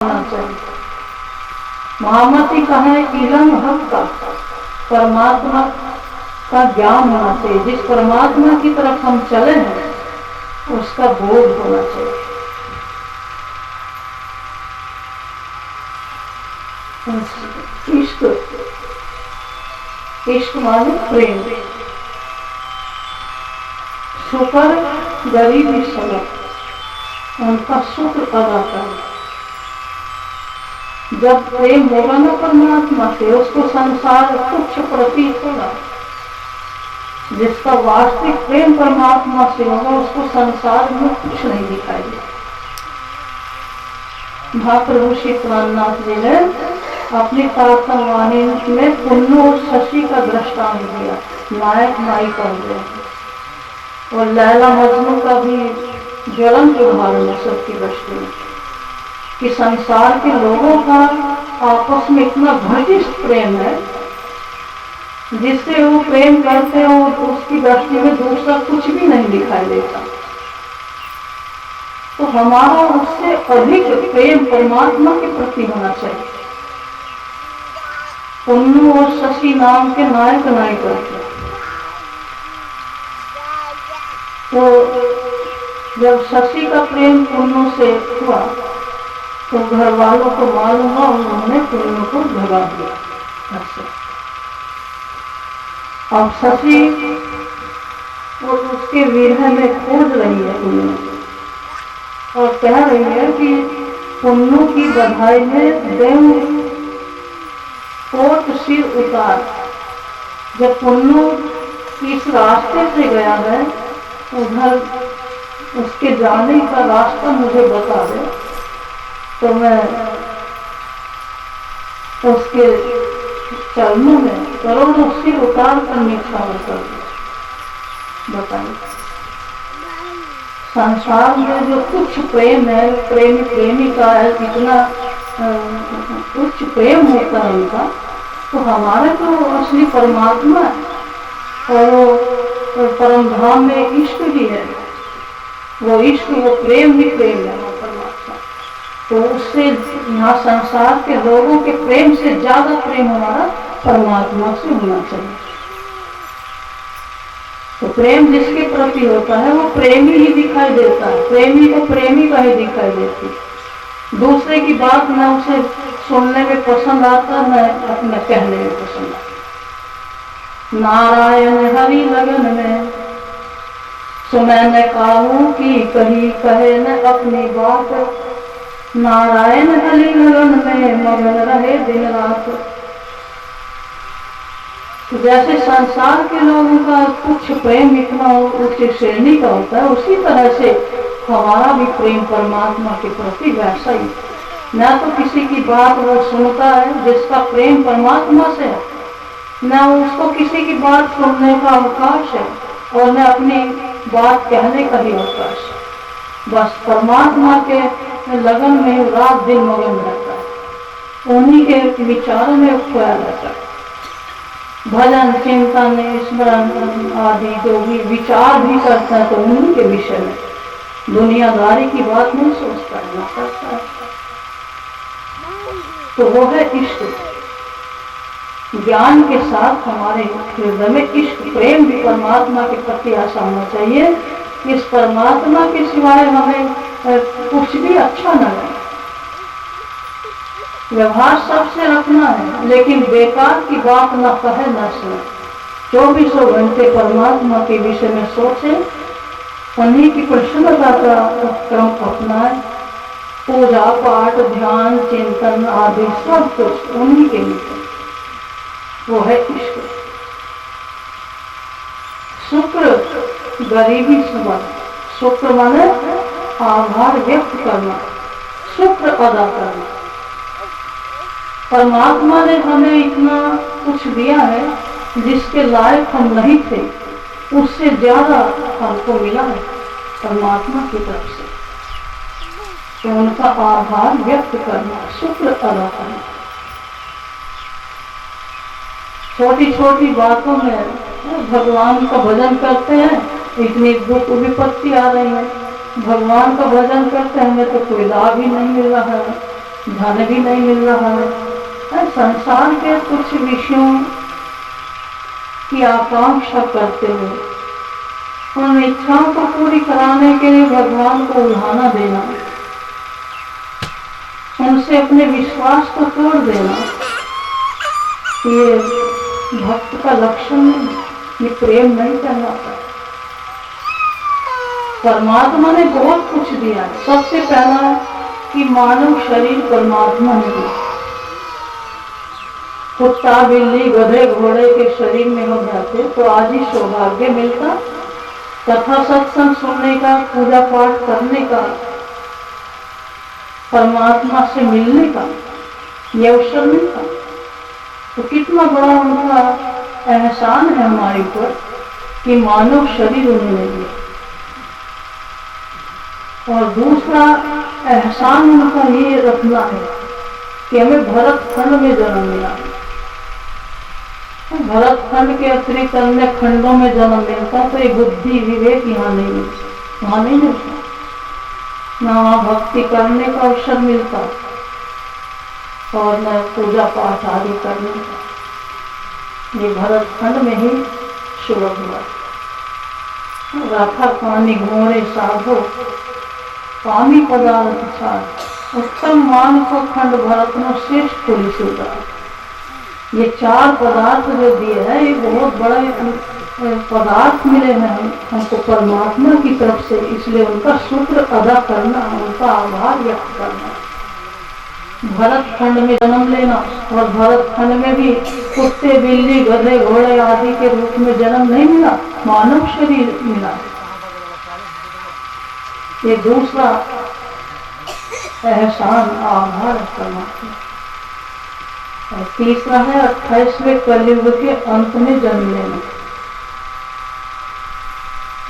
होना चाहिए। महामती कहे इलम हक का, परमात्मा का ज्ञान होना चाहिए। जिस परमात्मा की तरफ हम चले हैं उसका बोध होना चाहिए। इश्क, इश्क माने प्रेम। शुक्र गरीबी सलक, उनका शुक्र अदा करें। जब प्रेम होगा ना परमात्मा से, उसको संसार तुच्छ प्रतीत होगा। जिसका वास्तविक प्रेम परमात्मा से होगा उसको संसार में कुछ नहीं दिखाई देगा। महाप्रभु श्री प्राणनाथ जी ने अपनी प्रार्थना वाणी में पुन्नु और शशि का दृष्टांत दिया, नायक नायिका हुए। और लैला मजनू का भी ज्वलंत उदाहरण है सबकी दृष्टि में कि संसार के लोगों का आपस में इतना घनिष्ठ प्रेम है जिससे वो प्रेम करते हैं और उसकी दृष्टि में दूसरा कुछ भी नहीं दिखाई देता। तो हमारा उससे अधिक प्रेम परमात्मा के प्रति होना चाहिए। पुन्नु और शशि नाम के नायक नायिका थे। तो जब शशि का प्रेम पुन्नु से हुआ तो घर वालों को मालूम हुआ, उन्होंने पुन्नु को भगा दिया। अब शशि और उसके विरह में खोज रही है पुन्नु और कह रही है कि पुन्नु की बधाई में देव कोट सिर उतार। जब पुन्नु इस रास्ते से गया है उधर उसके जाने का रास्ता मुझे बता दे तो मैं उसके चरणों में करोड़ों सिर उतार कर निछावर कर दूं। बताइए, संसार में जो कुछ प्रेम है, प्रेमी प्रेमिका है, इतना उच्च प्रेम होता है उनका, तो हमारे तो असली परमात्मा है और वो परम धाम में इश्क भी है। वो इश्क, वो प्रेम ही प्रेम है वो परमात्मा। तो उससे यहाँ संसार के लोगों के प्रेम से ज्यादा प्रेम हमारा परमात्मा से होना चाहिए। तो प्रेम जिसके प्रति होता है वो प्रेमी ही दिखाई देता है, प्रेमी को प्रेमी का ही दिखाई देती है। दूसरे की बात न उसे सुनने में पसंद आता, न अपने कहने में पसंद आता। नारायण हरि लगन में सो मैंने काहू की कही कहे न अपनी बात। नारायण हरि लगन में मगन रहे दिन रात। तो जैसे संसार के लोगों का कुछ प्रेम इतना उच्च श्रेणी का होता है, उसी तरह से हमारा भी प्रेम परमात्मा के प्रति वैसा ही। न तो किसी की बात वो सुनता है जिसका प्रेम परमात्मा से है, न उसको किसी की बात सुनने का अवकाश है और न अपनी बात कहने का भी अवकाश है। बस परमात्मा के लगन में रात दिन मगन रहता है, उन्हीं के विचारों में खोया रहता है। भजन चिंतन स्मरण आदि जो भी विचार भी करता है तो उन्हीं के विषय में, दुनियादारी की बात नहीं सोचता है, ना करता है। तो वो है इश्क। ज्ञान के साथ हमारे हृदय में इश्क प्रेम भी परमात्मा के प्रति ऐसा होना चाहिए, इस परमात्मा के सिवाय हमें कुछ भी अच्छा न लगे। व्यवहार सबसे रखना है लेकिन बेकार की बात न कहे न सुने। 24 घंटे परमात्मा के विषय में सोचे, उन्हीं की प्रसन्नता का क्रम अपनाए। पूजा पाठ ध्यान चिंतन आदि सब कुछ उन्हीं के लिए, वो है इश्क। शुक्र गरीबी सुबह, शुक्र माने आभार व्यक्त करना, शुक्र अदा करना। परमात्मा ने हमें इतना कुछ दिया है जिसके लायक हम नहीं थे, उससे ज्यादा हमको मिला है परमात्मा की तरफ से। तो उनका आभार व्यक्त करना, शुक्र अदा करना। छोटी छोटी बातों में भगवान का भजन करते हैं, इतनी दुख विपत्ति आ रही है, भगवान का भजन करते हैं, हमें तो कोई लाभ ही नहीं मिल रहा है। धन भी नहीं मिल रहा है। संसार के कुछ विषयों की आकांक्षा करते हुए उन इच्छाओं को पूरी कराने के लिए भगवान को उल्हाना देना, उनसे अपने विश्वास को तोड़ देना, ये भक्त का लक्षण नहीं, ये प्रेम नहीं कहलाता। परमात्मा ने बहुत कुछ दिया है। सबसे पहला कि मानव शरीर परमात्मा ने दिया। कुत्ता बिल्ली गधे घोड़े के शरीर में हम रहते तो आज ही सौभाग्य मिलता, कथा सत्संग सुनने का, पूजा पाठ करने का, परमात्मा से मिलने का ये अवसर मिलता। तो कितना बड़ा उनका एहसान है हमारे ऊपर कि मानव शरीर उन्होंने दिया। और दूसरा एहसान उनका ये रखना है कि हमें भरत खंड में जन्म मिला। भरत खंड के अतिरिक्त अन्य खंडों में जन्म मिलता तो ये बुद्धि विवेक यहाँ नहीं मिलता, वहां नहीं मिलता, न वहाँ भक्ति करने का अवसर मिलता और न पूजा पाठ आदि करने का। ये भरत खंड में ही सुलभ हुआ। राखा पानी घोड़े साधो पानी पदार्थ छाड़ उत्तम मान को खंड भरत में श्रेष्ठ पुलिस होता। ये चार पदार्थ जो दिए हैं ये बहुत बड़े पदार्थ मिले हैं हमको परमात्मा की तरफ से, इसलिए उनका शुक्र अदा करना, उनका आभार व्यक्त करना। भरत खंड में जन्म लेना और भरत खंड में भी कुत्ते बिल्ली गधे घोड़े आदि के रूप में जन्म नहीं मिला, मानव शरीर मिला। ये दूसरा एहसान आभार परमात्मा। और तीसरा है 28वें कलयुग के अंत में जन्म लेना।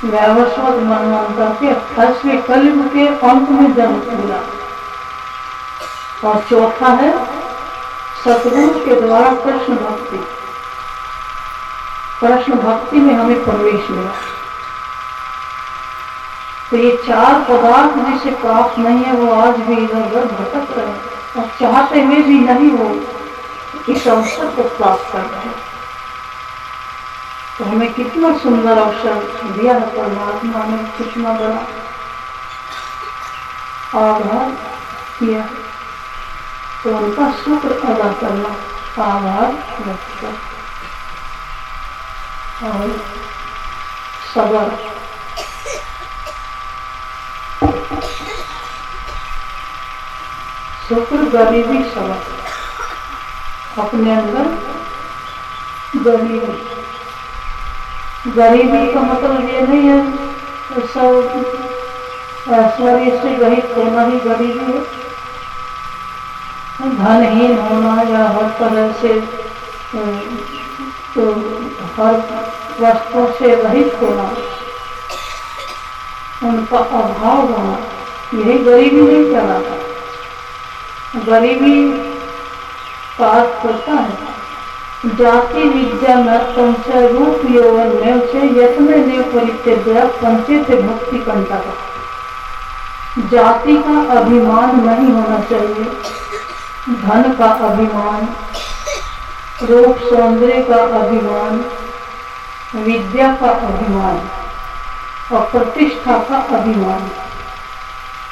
वैवस्वत मनवंतर के 28वें कलयुग के अंत में जन्म मिला। और चौथा है सतगुरु के द्वारा कृष्ण भक्ति। कृष्ण भक्ति में हमें प्रवेश मिला। तो ये चार पदार्थ जिसे प्राप्त नहीं है वो आज भी इधर उधर भटक रहे हैं और चाहते हुए भी नहीं हो इस अवसर को प्राप्त कर रहे हैं। तो हमें कितना सुंदर अवसर दिया है परमात्मा ने, कितना बड़ा आभार किया। तो उनका शुक्र अदा करना, आभार व्यक्त कर और सबर। शुक्र गरीबी सबर, अपने अंदर गरीबी। गरीबी का मतलब ये नहीं है सब ऐश्वर्य से रहित होना ही गरीबी है। धनहीन होना या हर तरह से तो हर वस्तु से रहित होना, उनका अभाव होना, यही गरीबी नहीं कहलाता। गरीबी का अर्थ होता है जाति विद्या नर्तम से रूप यौवन में से यत्न ने परित्यज्य पंचेत भक्ति कंटा। जाति का अभिमान नहीं होना चाहिए, धन का अभिमान, रूप सौंदर्य का अभिमान, विद्या का अभिमान और प्रतिष्ठा का अभिमान।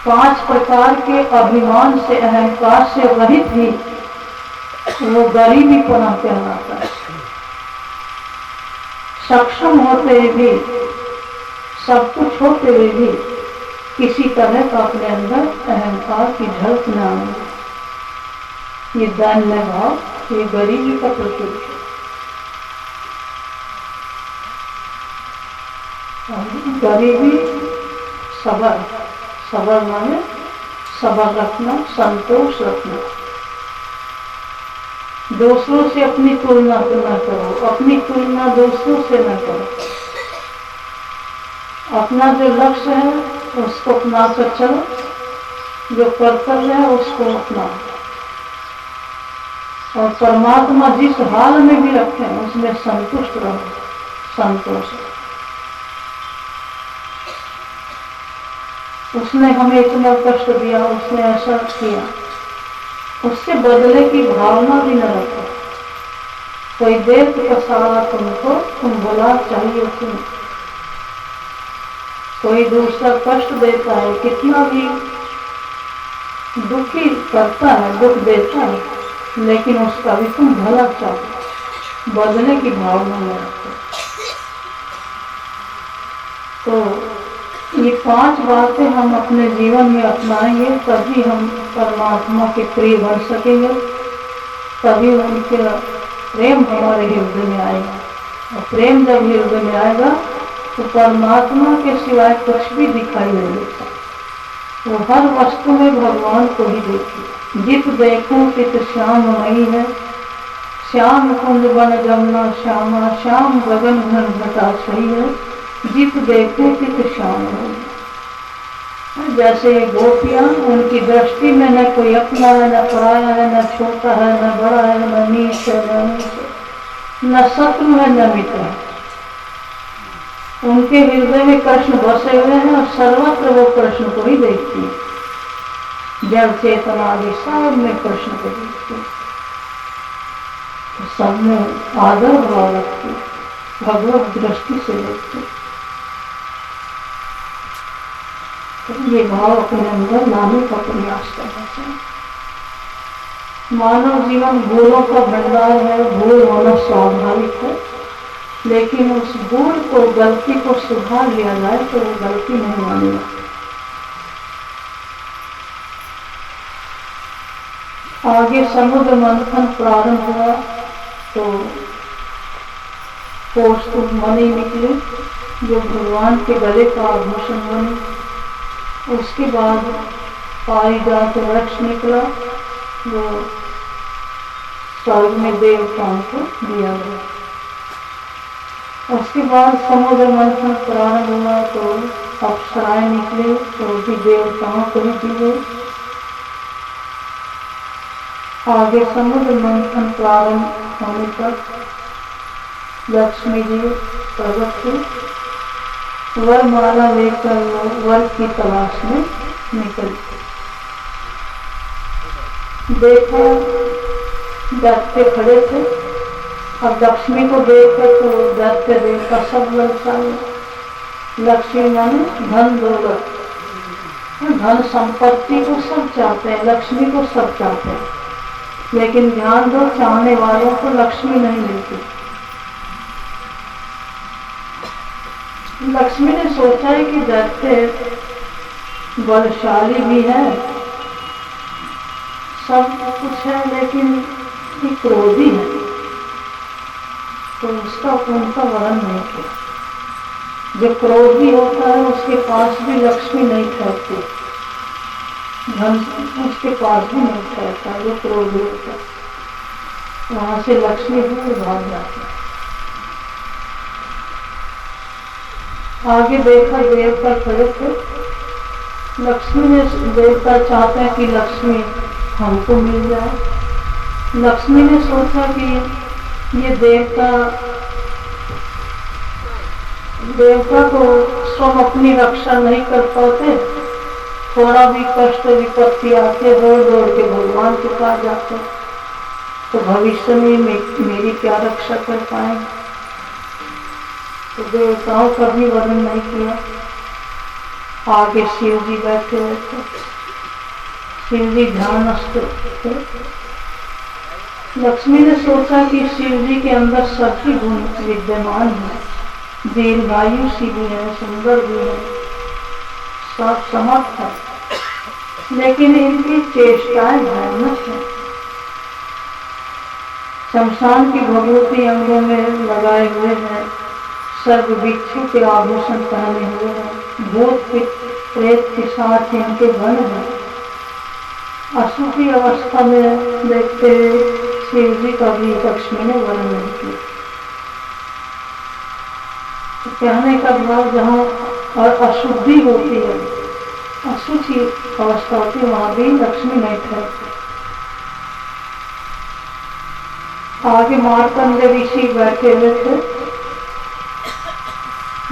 5 प्रकार के अभिमान से, अहंकार से रहित ही वो गरीबीपना कहलाता है। सक्षम होते हुए भी, सब कुछ होते हुए भी किसी तरह का अपने अंदर अहंकार की झलक न आए, ये दैन्य भाव, ये गरीबी का प्रतीक है। गरीबी सबर, सबर माने सबर रखना, संतोष रखना। दूसरों से अपनी तुलना न करो, अपनी तुलना दूसरों से न करो। अपना जो लक्ष्य है उसको अपना कर चलो, जो कर्तव्य है उसको अपना। और परमात्मा जिस हाल में भी रखे उसमें संतुष्ट रहो, संतोष। उसने हमें इतना कष्ट दिया, उसने ऐसा किया, उससे बदले की भावना भी न रखो। कोई देख पसारा तुमको, तुम बुला चाहिए तुम। कोई दूसरा कष्ट देता है, कितना भी दुखी करता है, दुख देता है, लेकिन उसका भी तुम भला चाहो, बदले की भावना न रखो। तो ये 5 बातें हम अपने जीवन में अपनाएंगे, तभी हम परमात्मा के प्रिय बन सकेंगे, तभी उनके प्रेम हमारे हृदय में आएगा। और प्रेम जब हृदय में आएगा तो परमात्मा के सिवाय कुछ भी दिखाई नहीं देता। वो हर वस्तु में भगवान को ही देखिए। जित देखो तित श्याममयी है, श्याम कुंज वन जमुना श्यामा, श्याम गगन घन घटा सही है, जित देखो तित श्याममयी। जैसे गोपियां, उनकी दृष्टि में न कोई अपना है, न पराया है, न छोटा है, न बड़ा है, न नीच है, न शत्रु है, न मित्र है। उनके हृदय में कृष्ण बसे हुए हैं और सर्वत्र वो कृष्ण को ही देखती है। जड़ चेतना आदि सब में कृष्ण को देखती है, सब में आदर भाव रखती है, भगवत दृष्टि से देखती है। ये भाव अपने अंदर लाने का प्रयास करना चाहिए। मानव जीवन भूलों का भंडार है, भूल होना स्वाभाविक है, लेकिन उस भूल को, गलती को सुधार लिया जाए तो वो गलती नहीं मानी जाती। आगे समुद्र मंथन प्रारंभ हुआ तो कौस्तुभ मणि निकली, जो भगवान के गले का आभूषण बनी। उसके बाद पारिजात वृक्ष निकला, जो स्वर्ग में देवताओं को दिया गया। उसके बाद समुद्र मंथन प्रारंभ हुआ तो अप्सराएं निकले, तो भी देवताओं को ही दी गई। आगे समुद्र मंथन प्रारंभ होने तक लक्ष्मी जी प्रकट हुई, वरमाला लेकर वर की तलाश में निकल। देखा दैत्य खड़े थे, अब लक्ष्मी को देखकर तो दैत्य देवता सब ललचाए। लक्ष्मी माने धन दौलत, धन संपत्ति को सब चाहते हैं, लक्ष्मी को सब चाहते हैं, लेकिन ध्यान दो, चाहने वालों को लक्ष्मी नहीं मिलती। लक्ष्मी ने सोचा है कि दैत्य बलशाली भी है, सब कुछ है, लेकिन ये क्रोधी है, तो उसका उनका वर्ण नहीं किया। जो क्रोधी होता है उसके पास भी लक्ष्मी नहीं ठहरती, धन उसके पास भी नहीं ठहरता। जो क्रोधी होता है वहां से लक्ष्मी दूर भाग जाती है। आगे देखा देवता खड़े थे, लक्ष्मी ने, देवता चाहते हैं कि लक्ष्मी हमको मिल जाए। लक्ष्मी ने सोचा कि ये देवता को स्वयं अपनी रक्षा नहीं कर पाते, थोड़ा भी कष्ट विपत्ति आते दौड़ दौड़ के भगवान के पास जाते, तो भविष्य में मेरी क्या रक्षा कर पाएंगे। तो देवताओं का भी वर्णन नहीं किया। आगे शिव जी बैठे हुए थे, शिव जी ध्यानस्थ थे। लक्ष्मी ने सोचा कि शिव जी के अंदर सभी गुण विद्यमान है, दीर्घायुषी भी है, सुंदर भी है, सब समर्थ है, लेकिन इनकी चेष्टाएं भयानक है। शमशान की भगवती अंगों में लगाए हुए हैं, सर्व बिच्छू के आभूषण पहने हुए हैं, भूत प्रेत के साथ इनके बन है। अशुद्धि अवस्था में देखते शिव जी का भी लक्ष्मी ने वर्णन किया। तो कहने का भाव जहाँ और अशुद्धि होती है, अशुचि अवस्था होती है, वहां भी लक्ष्मी नहीं ठहरती। आगे मार्कंडे ऋषि बैठे हुए थे।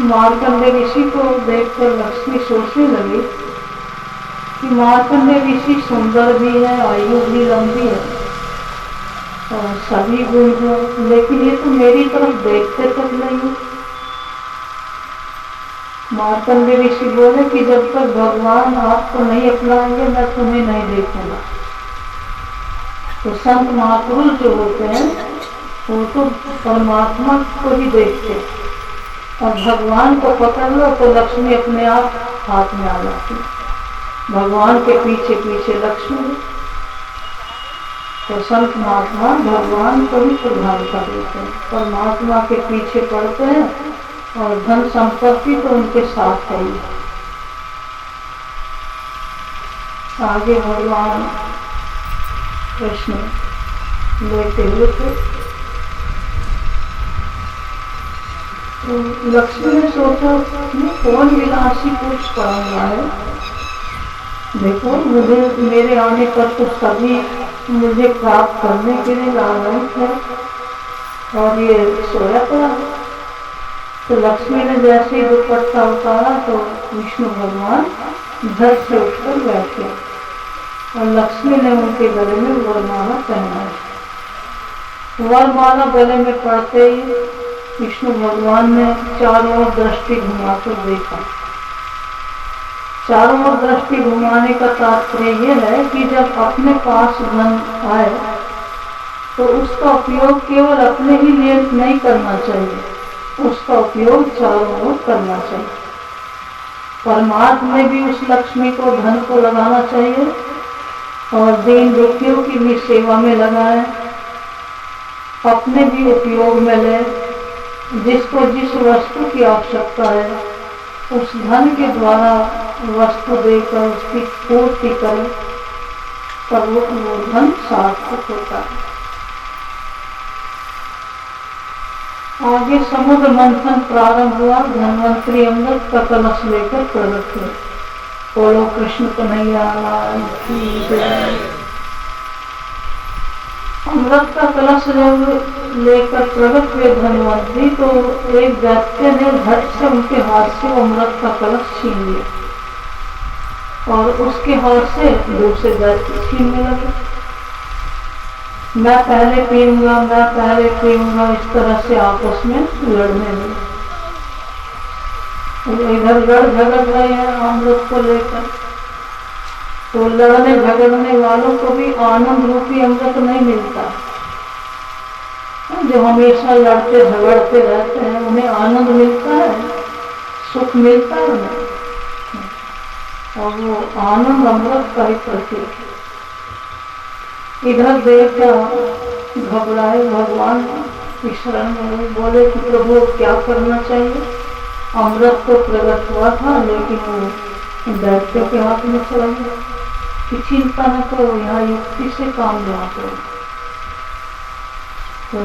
मार्कंडे ऋषि को देखकर लक्ष्मी सोचने लगी कि मार्कंडेय ऋषि सुंदर भी है, आयु भी लंबी है और सभी गुण है, लेकिन ये तो मेरी तरफ देखते तक नहीं। मार्कंडेय ऋषि बोले कि जब तक भगवान आपको नहीं अपनाएंगे मैं तुम्हें नहीं देखूंगा। तो संत महापुरुष जो होते हैं वो तो परमात्मा को ही देखते हैं, और भगवान को पकड़ लो तो लक्ष्मी अपने आप हाथ में आ जाती, भगवान के पीछे पीछे लक्ष्मी। तो संत महात्मा भगवान को ही प्रधानता देते हैं, परमात्मा के पीछे पड़ते हैं, और धन संपत्ति तो उनके साथ है ही। आगे भगवान कृष्ण लेते हुए थे, तो लक्ष्मी ने सोचा कौन विलासी पुरुष पड़ा हुआ है, देखो मुझे मेरे आने पर तो सभी मुझे प्राप्त करने के लिए लालयित है और ये सोया पड़ा। तो लक्ष्मी ने जैसे ही दुपट्टा उतारा तो विष्णु भगवान झट से उठकर बैठे और लक्ष्मी ने उनके गले में वरमाला पहनाई। वरमाला गले में पड़ते ही विष्णु भगवान ने चारों ओर दृष्टि घुमाकर देखा। चारों ओर दृष्टि घुमाने का तात्पर्य यह है कि जब अपने पास धन आए तो उसका उपयोग केवल अपने ही लिए नहीं करना चाहिए, उसका उपयोग चारों ओर करना चाहिए। परमात्मा में भी उस लक्ष्मी को धन को लगाना चाहिए और दीन दुखियों की भी सेवा में लगाए, अपने भी उपयोग में ले। जिसको जिस वस्तु की आवश्यकता है उस धन के द्वारा वस्तु देकर उसकी पूर्ति करे, तब वो धन सार्थक होता है। आगे समुद्र मंथन प्रारंभ हुआ। धन्वंतरी अमृत का कलश लेकर प्रकट हुए। बोलो कृष्ण कन्हैया लाल की जय। अमृत का कलश जब लेकर प्रकट हुए धन्वंतरी, तो एक दैत्य ने झट से उनके हाथ से अमृत का कलश छीन लिया और उसके हाथ से दूसरे दैत्य छीनने लगे। मैं पहले पीऊंगा, मैं पहले पीऊंगा, इस तरह से आपस में लड़ने लगे। इधर लड़ झगड़ रहे हैं अमृत को लेकर। तो लड़ने झगड़ने वालों को भी आनंद रूपी अमृत नहीं मिलता। जो हमेशा लड़ते झगड़ते रहते हैं उन्हें आनंद मिलता है, सुख मिलता है उन्हें, और वो आनंद अमृत का ही प्रतीक है। इधर देवता घबराए, भगवान की शरण में बोले कि प्रभु क्या करना चाहिए। अमृत तो प्रकट हुआ था लेकिन वो दैत्यों के हाथ में चला गया। कि चिंता न करो, यहाँ युक्ति से काम लेना करो। तो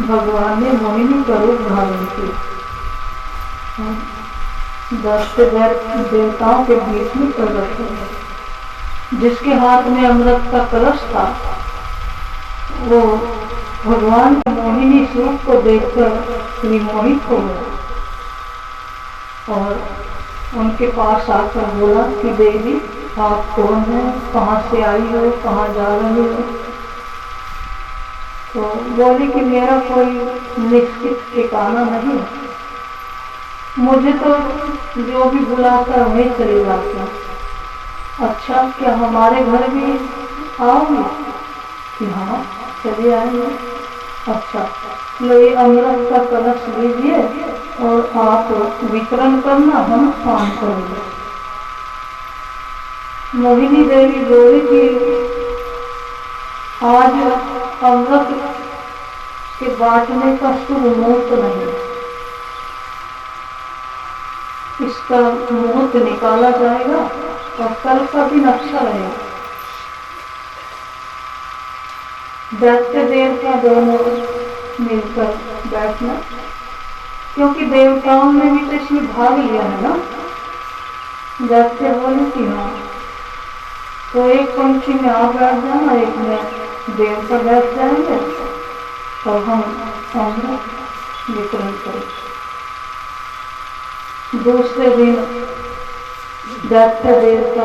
भगवान ने मोहिनी का रूप धारण किया, दैत्य देवताओं के बीच में प्रकट हुआ। जिसके हाथ में अमृत का कलश था वो भगवान के मोहिनी स्वरूप को देखकर विमोहित हो गया और उनके पास आकर बोला कि देवी आप कौन है, कहाँ से आई हो, कहाँ जा रही हो। तो बोली कि मेरा कोई निश्चित ठिकाना नहीं, मुझे तो जो भी बुलाता वहीं चले जाता। अच्छा क्या हमारे घर भी आओगे? कि हाँ चले आएंगे। अच्छा लो ये अमृत का कलश लीजिए और आप वितरण करना, हम पान करेंगे। मोहिनी देवी बोली कि आज अमृत के बांटने का शुभ मुहूर्त नहीं, इसका मुहूर्त निकाला जाएगा और कल का दिन अच्छा रहेगा। दैत्य देवता दोनों मिलकर बैठना, क्योंकि देवताओं ने भी तो इसमें भाग लिया है ना। दैत्य बोले कि हाँ, तो एक पंक्ति में आप बैठ जाना, एक में देवता बैठ जाएंगे और हम अमृत वितरण करेंगे। दूसरे दिन दैत्य देवता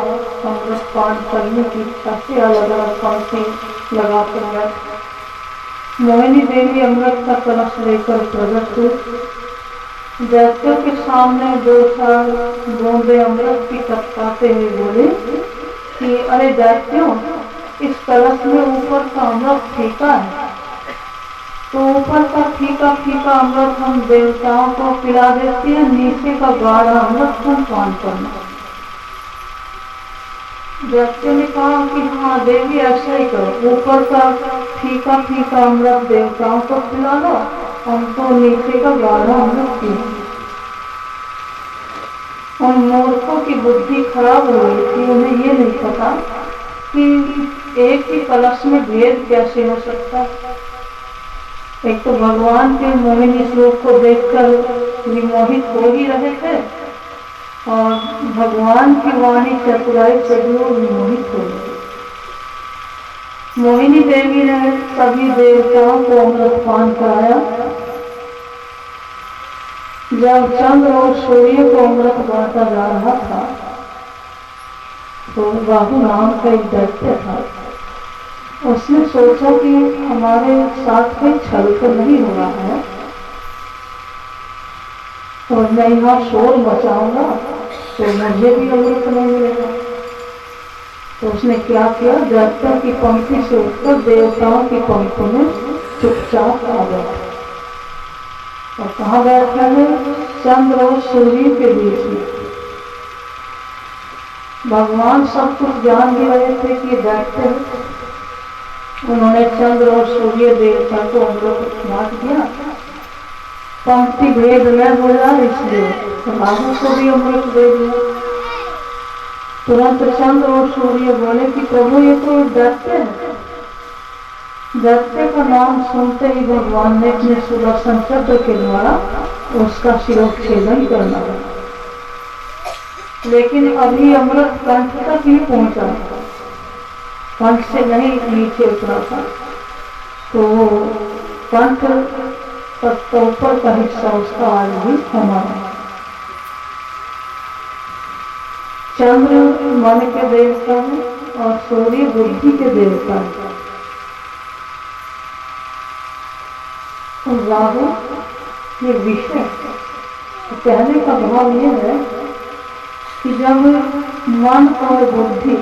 अमृत पान करने की इच्छा से अलग अलग पंक्ति लगाकर बैठे। मोहिनी देवी अमृत का कलश लेकर प्रकट हुई। दैत्यों के सामने 2-4 बूंदे अमृत की टपकाते हुए बोले कि अरे दैत्यों, इस कलश में ऊपर का अमृत फीका है, तो ऊपर का फीका फीका अमृत हम देवताओं को पिला देते हैं, नीचे का गाढ़ा अमृत हम पान करना। दैत्य ने कहा कि हाँ देवी, ऐसा ही करो, ऊपर का फीका फीका अमृत देवताओं को पिला दो, हम तो नीचे का गाढ़ा अमृत पी। उन मूर्खों की बुद्धि खराब हो गई थी। उन्हें ये नहीं पता कि एक ही कलश में भेद कैसे हो सकता। एक तो भगवान के मोहिनी स्वरूप को देखकर विमोहित हो ही रहे थे, और भगवान की वाणी चतुराई से भी वो विमोहित हो गए। मोहिनी देवी ने सभी देवताओं को अमृत पान कराया। जब चंद्र और सूर्य को अमृत बांटा जा रहा था, तो राहु नाम का एक दैत्य था। उसने सोचा कि हमारे साथ कोई छल तो नहीं हो रहा है, और मैं यहाँ शोर मचाऊंगा तो मुझे भी अमृत नहीं मिलेगा। तो उसने क्या किया, दैत्यों की पंक्ति से उठकर देवताओं की पंक्ति में चुपचाप आ गया। और कहाँ बैठा है, चंद्र और सूर्य के बीच में। भगवान सब कुछ जान भी रहे थे कि दैत्य। उन्होंने चंद्र और सूर्य देवता को अमृत बांट दिया, पंक्ति भेद न हो जाए इसलिए राहु को भी अमृत दे दिया। तुरंत चंद्र और सूर्य बोले कि प्रभु, ये तो दैत्य है। दैत्य का नाम सुनते ही भगवान ने अपने सुदर्शन चक्र के द्वारा उसका शिरोच्छेदन करना। लेकिन अभी अमृत कंठ तक ही पहुंचा, कंठ से नहीं नीचे उतरा था, तो वो कंठ तक तो ऊपर का हिस्सा उसका आज भी थमा है। चंद्र मन के देवता है और सूर्य बुद्धि के देवता है। राहु ये विषय, कहने का भाव ये है कि जब मन और बुद्धि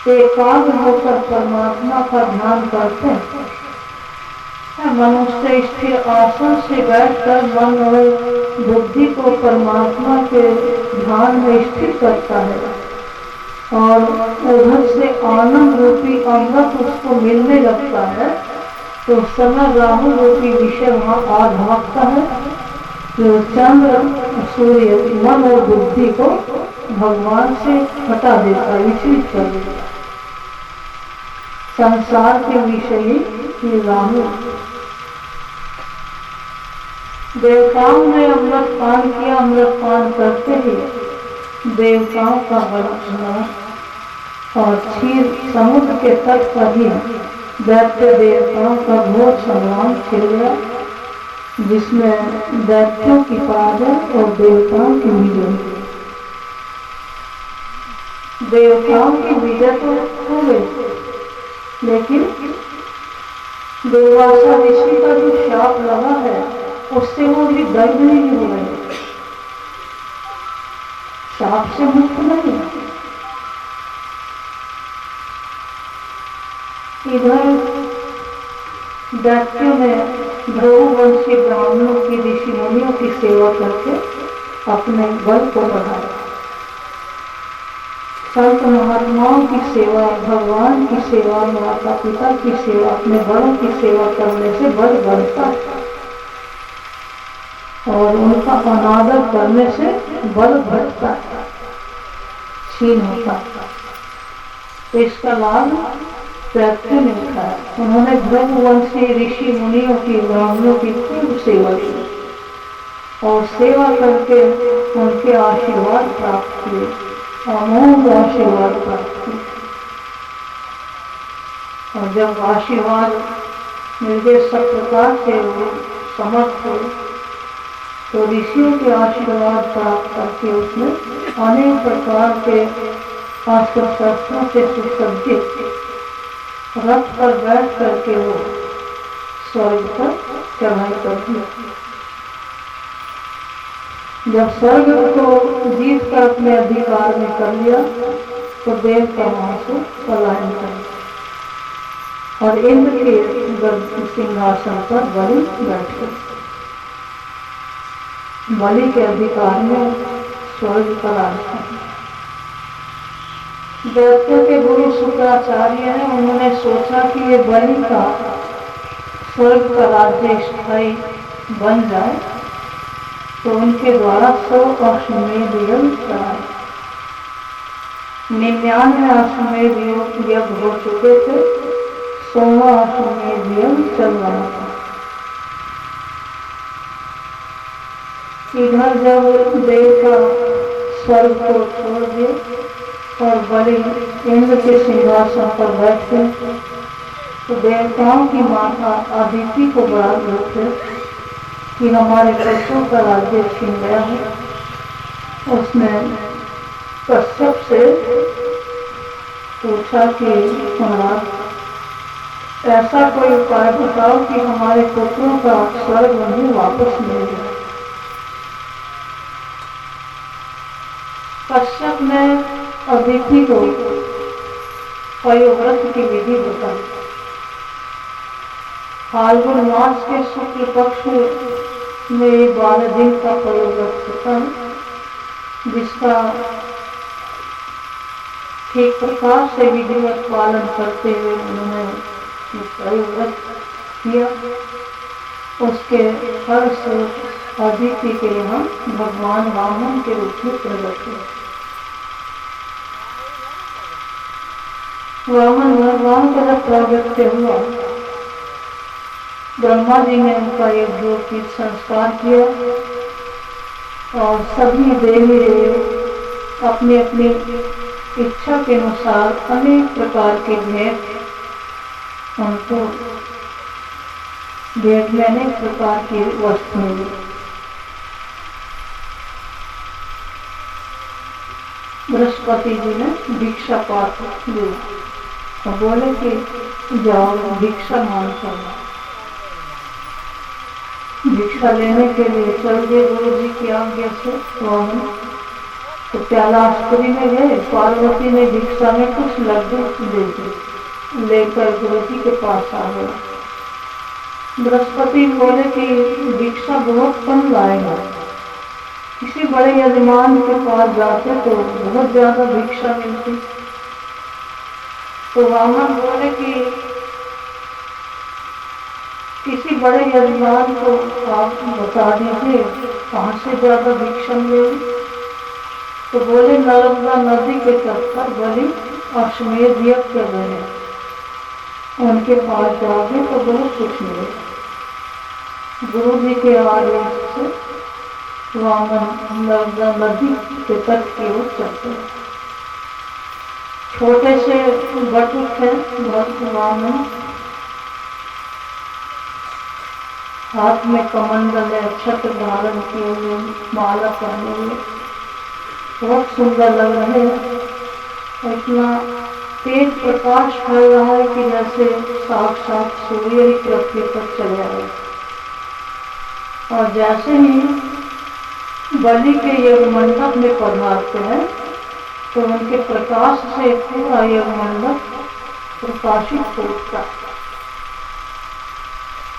एकाग्र होकर परमात्मा का ध्यान करते हैं, मनुष्य स्थिर आसन से बैठकर मन और बुद्धि को परमात्मा के ध्यान में स्थिर करता है, और उधर से आनंद रूपी अमृत उसको मिलने लगता है, तो उस समय राहु रूपी विषय वहाँ आ भागता है। तो चंद्र सूर्य मन और बुद्धि को भगवान से हटा देता है, विचलित कर देता है। संसार के विषय ही राहु। देवताओं ने अमृत पान किया। अमृत पान करते ही देवताओं का बड़ा और क्षीर समुद्र के तट पर ही दैत्य देवताओं का घोर संग्राम छिड़ गया, जिसमें दैत्यों की पराजय और देवताओं की विजय। देवताओं की विजय तो हो गई, लेकिन दुर्वासा ऋषि का जो शाप लगा है उससे वो भी दर्द नहीं हो रहे, शाप से मुक्त नहीं। इधर दैत्यों ने भ्रहुवंशी ब्राह्मणों की, ऋषि मुनियों की सेवा करके अपने बल को बढ़ाया। संत महात्माओं की सेवा, भगवान की सेवा, माता पिता की सेवा, अपने बड़ों की सेवा करने से बल बढ़ता है, और उनका अनादर करने से बल घटता है, क्षीण होता है। तो इसका लाभ दैत्य ने उठाया। उन्होंने भ्रहुवंशी ऋषि मुनियों की, ब्राह्मणों की खूब सेवा की, और सेवा करके उनके आशीर्वाद प्राप्त किए, अमोघ आशीर्वाद प्राप्त किए। और जब आशीर्वाद मिल गए सब प्रकार से वो समर्थ हुए, तो ऋषियों के आशीर्वाद प्राप्त करके उसने अनेक प्रकार के अस्त्र शस्त्रों से सुसज्जित रथ पर बैठ करके वो स्वर्ग पर चढ़ाई कर दी। जब स्वर्ग को जीत कर अपने अधिकार में कर लिया तो देवता वहां से पलायन कर और इंद्र के सिंहासन पर बलि बैठ गए। बलि के अधिकार में स्वर्ग पर आ गया। दैत्यों के गुरु शुक्राचार्य हैं, उन्होंने सोचा कि ये बलि का स्वर्ग का राज्य स्थायी बन जाए तो उनके द्वारा 100 अश्वमेध यज्ञ कराए। 99 अश्वमेध यज्ञ हो चुके थे, 100वां अश्वमेध यज्ञ चल रहा था। इधर जब देवता स्वर्ग को छोड़ दिए और बलि इंद्र के सिंहासन पर बैठे तो देवताओं की माता अदिति को बड़ा दुख है कि हमारे पुत्रों का राज्य छीन गया है। उसने कश्यप से पूछा कि महाराज ऐसा कोई उपाय बताओ कि हमारे पुत्रों का स्वर्ग उन्हें वापस मिल जाए। कश्यप ने अदिति को पयोव्रत की विधि बताई। फाल्गुन मास के शुक्ल पक्ष में 12 दिन का पयोव्रत होता है, जिसका ठीक प्रकार से विधिवत पालन करते हुए उन्होंने पयोव्रत किया। उसके फल से अदिति के यहाँ भगवान वामन के रूप में प्रकट हुए। वामन भगवान का जब प्रागट्य हुआ, ब्रह्मा जी ने उनका यज्ञोपवीत संस्कार किया और सभी देवी देव अपनी अपनी इच्छा के अनुसार अनेक प्रकार के भेंट उनको भेंट में अनेक प्रकार की वस्तुएं दी। बृहस्पति जी ने भिक्षा पात्र दिया और बोले कि जाओ भिक्षा मांग करना। भिक्षा लेने के लिए चल गए गुरु जी की आज्ञा से वामन। तो प्यालास्त्री में गए, पार्वती ने भिक्षा में कुछ लड्डू दे दिए, लेकर गुरु जी के पास आ गए। बृहस्पति बोले कि भिक्षा बहुत कम लाएगा, किसी बड़े यजमान के पास जाते तो बहुत ज्यादा भिक्षा मिलती। तो वामन बोले कि किसी बड़े यजमान को आप बता दीजिए कहाँ से ज्यादा भिक्षा मिलेगी। तो बोले नर्मदा नदी के तट पर बलि अश्वमेध यज्ञ कर रहे हैं, उनके पास जाओगे तो बहुत कुछ मिलेगा। गुरु जी के आदेश से वामन नर्मदा नदी के तट की ओर चलते हैं। छोटे से बटुक है वामन, हाथ में कमंडल है, छत्र धारण किए हुए, माला पहने हुए, बहुत सुंदर लग रहे हैं। इतना तेज प्रकाश फैल रहा है कि जैसे साक्षात सूर्य ही पृथ्वी पर चले आए। और जैसे ही बलि के यज्ञ मंडप में पधारते हैं तो उनके प्रकाश से पूरा यज्ञ मंडप प्रकाशित हो उठता है।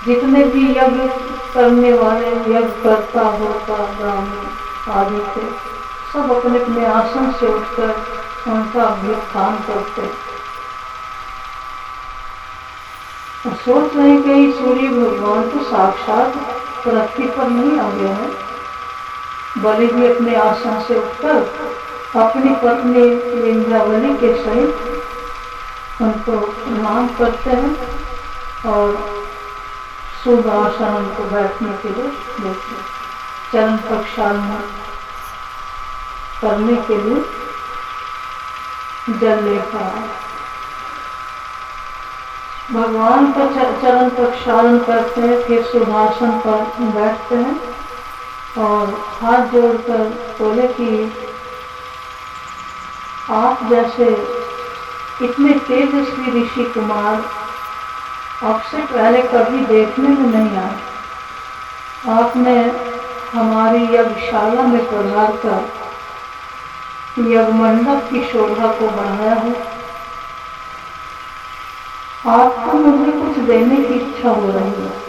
जितने भी यज्ञ करने वाले यज्ञ करता होता ब्राह्मण आदि थे, सब अपने अपने आसन से उठकर उनका अभ्युत्थान करते और सोच रहे कि सूर्य भगवान तो साक्षात पृथ्वी पर नहीं आ गया है। बलि भी अपने आसन से उठकर अपनी पत्नी विंध्यावली के सहित उनको प्रणाम करते हैं और शुभ आसन उनको बैठने के लिए देते हैं। चरण प्रक्षालन करने के लिए जल लेकर आए। भगवान का चरण प्रक्षालन करते हैं, फिर शुभासन पर बैठते हैं और हाथ जोड़कर बोले कि आप जैसे इतने तेजस्वी ऋषि कुमार आपसे पहले कभी देखने में नहीं आए। आपने हमारी यज्ञशाला में पधार कर यज्ञ मंडप की शोभा को बढ़ाया है। आपको मुझे कुछ देने की इच्छा हो रही है।